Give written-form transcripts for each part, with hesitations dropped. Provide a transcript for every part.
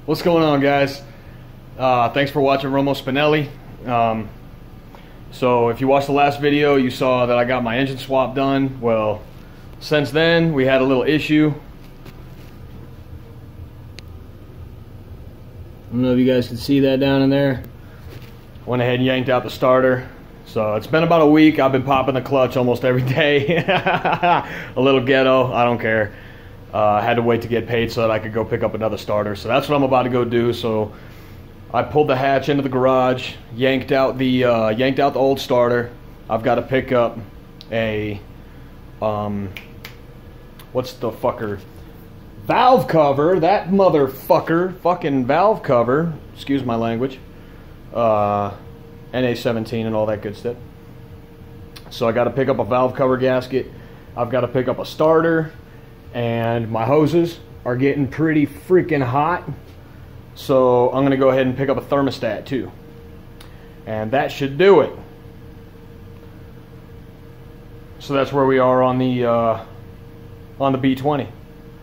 What's going on, guys? Thanks for watching Romo Spinelli. So if you watched the last video, you saw that I got my engine swap done. Well, since then we had a little issue. I don't know if you guys can see that down in there. Went ahead and yanked out the starter. So it's been about a week. I've been popping the clutch almost every day. A little ghetto, I don't care. I had to wait to get paid so that I could go pick up another starter. So that's what I'm about to go do. So I pulled the hatch into the garage, yanked out the old starter. I've got to pick up a what's the fucker? Valve cover. That motherfucker, fucking valve cover. Excuse my language. NA17 and all that good stuff. So I got to pick up a valve cover gasket. I've got to pick up a starter. And my hoses are getting pretty freaking hot. So I'm going to go ahead and pick up a thermostat too. And that should do it. So that's where we are on the B20.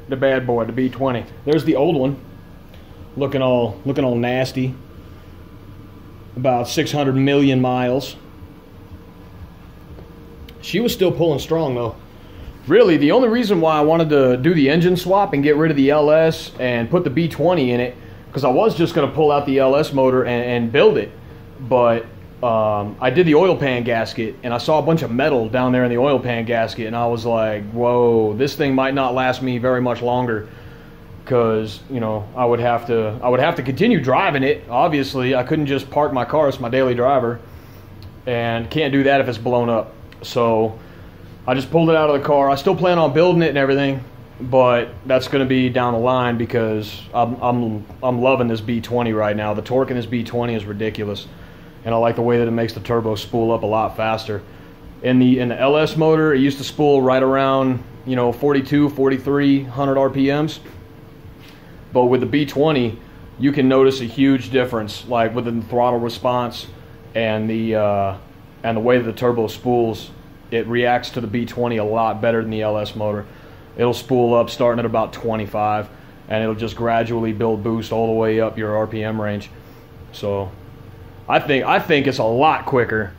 The bad boy, the B20. There's the old one. Looking all nasty. About 600 million miles. She was still pulling strong though. Really, the only reason why I wanted to do the engine swap and get rid of the LS and put the B20 in it, because I was just going to pull out the LS motor and build it, but I did the oil pan gasket, and I saw a bunch of metal down there in the oil pan gasket, and I was like, whoa, this thing might not last me very much longer, because, you know, I would have to continue driving it. Obviously, I couldn't just park my car as my daily driver, and can't do that if it's blown up. So I just pulled it out of the car. I still plan on building it and everything, but that's going to be down the line because I'm loving this B20 right now. The torque in this B20 is ridiculous, and I like the way that it makes the turbo spool up a lot faster. In the LS motor, it used to spool right around, you know, 42, 4300 RPMs, but with the B20, you can notice a huge difference, like with the throttle response and the way that the turbo spools. It reacts to the B20 a lot better than the LS motor. It'll spool up starting at about 25, and it'll just gradually build boost all the way up your RPM range. So I think it's a lot quicker.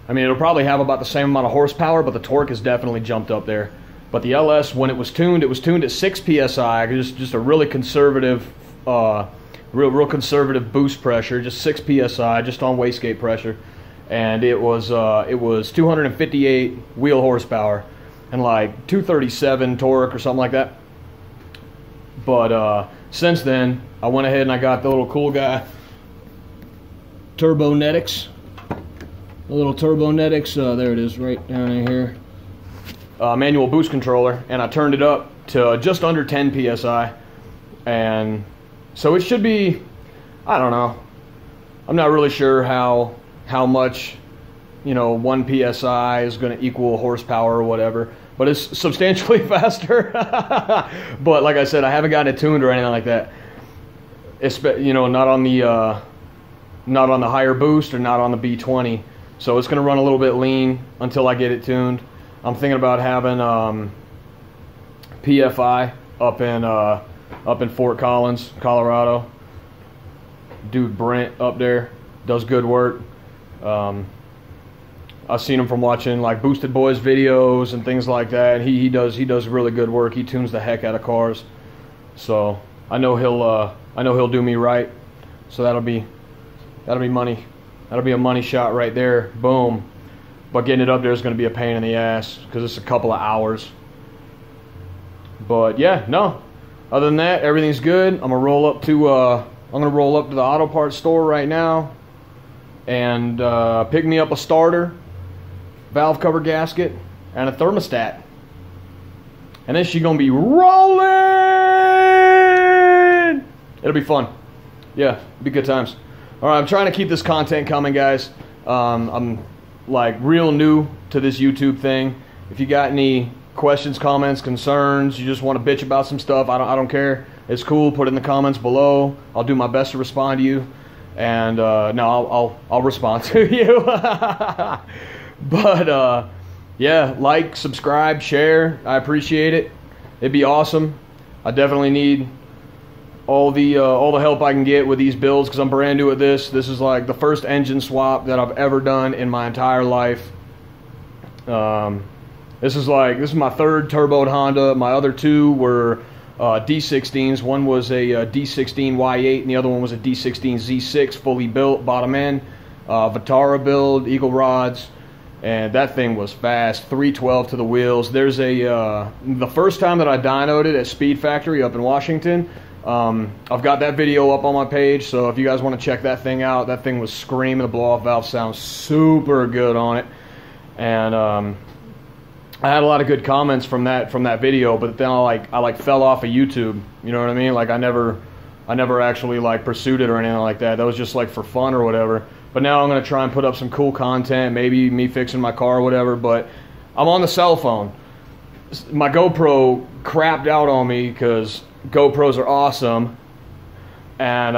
I mean, it'll probably have about the same amount of horsepower, but the torque has definitely jumped up there. But the LS, when it was tuned at 6 PSI, just a really conservative, real conservative boost pressure, just 6 PSI, just on wastegate pressure. And it was 258 wheel horsepower and like 237 torque or something like that. But since then, I went ahead and I got the little cool guy Turbonetics. The little Turbonetics, there it is, right down in here. Manual boost controller, and I turned it up to just under 10 PSI, and so it should be, I don't know, I'm not really sure how much, you know, 1 PSI is going to equal horsepower or whatever, but it's substantially faster. But like I said, I haven't gotten it tuned or anything like that. It's, you know, not on the higher boost or not on the B20. So it's going to run a little bit lean until I get it tuned. I'm thinking about having PFI up in Fort Collins, Colorado. Dude Brent up there does good work. I've seen him from watching like Boosted Boys videos and things like that. He does really good work. He tunes the heck out of cars. So I know he'll do me right. So that'll be money. That'll be a money shot right there. Boom. But getting it up there is going to be a pain in the ass because it's a couple of hours. But yeah, no. Other than that, everything's good. I'm gonna roll up to the auto parts store right now and pick me up a starter, valve cover gasket, and a thermostat. And then she's gonna be rolling. It'll be fun. Yeah, it'll be good times. All right, I'm trying to keep this content coming, guys. I'm like real new to this YouTube thing. If you got any questions, comments, concerns, you just want to bitch about some stuff, I don't care. It's cool. Put it in the comments below. I'll do my best to respond to you. And no, I'll respond to you. But yeah, like, subscribe, share. I appreciate it. It'd be awesome. I definitely need all the help I can get with these builds, because I'm brand new at this. This is like the first engine swap that I've ever done in my entire life. This is my third turboed Honda. My other two were D16s. One was a D16 Y8 and the other one was a D16 Z6 fully built, bottom end, Vitara build, Eagle rods, and that thing was fast. 312 to the wheels. There's the first time that I dynoed it at Speed Factory up in Washington. I've got that video up on my page, so if you guys want to check that thing out, that thing was screaming. The blow-off valve sounds super good on it, and I had a lot of good comments from that video. But then I fell off of YouTube. You know what I mean? Like I never actually like pursued it or anything like that. That was just like for fun or whatever. But now I'm gonna try and put up some cool content, maybe me fixing my car or whatever. But I'm on the cell phone. My GoPro crapped out on me because GoPros are awesome, and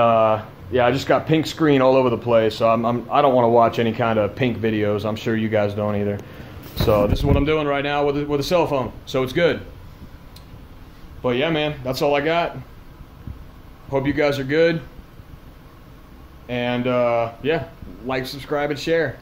yeah, I just got pink screen all over the place. So I don't want to watch any kind of pink videos. I'm sure you guys don't either. So this is what I'm doing right now with a cell phone. So it's good. But yeah, man, that's all I got. Hope you guys are good. And yeah, like, subscribe, and share.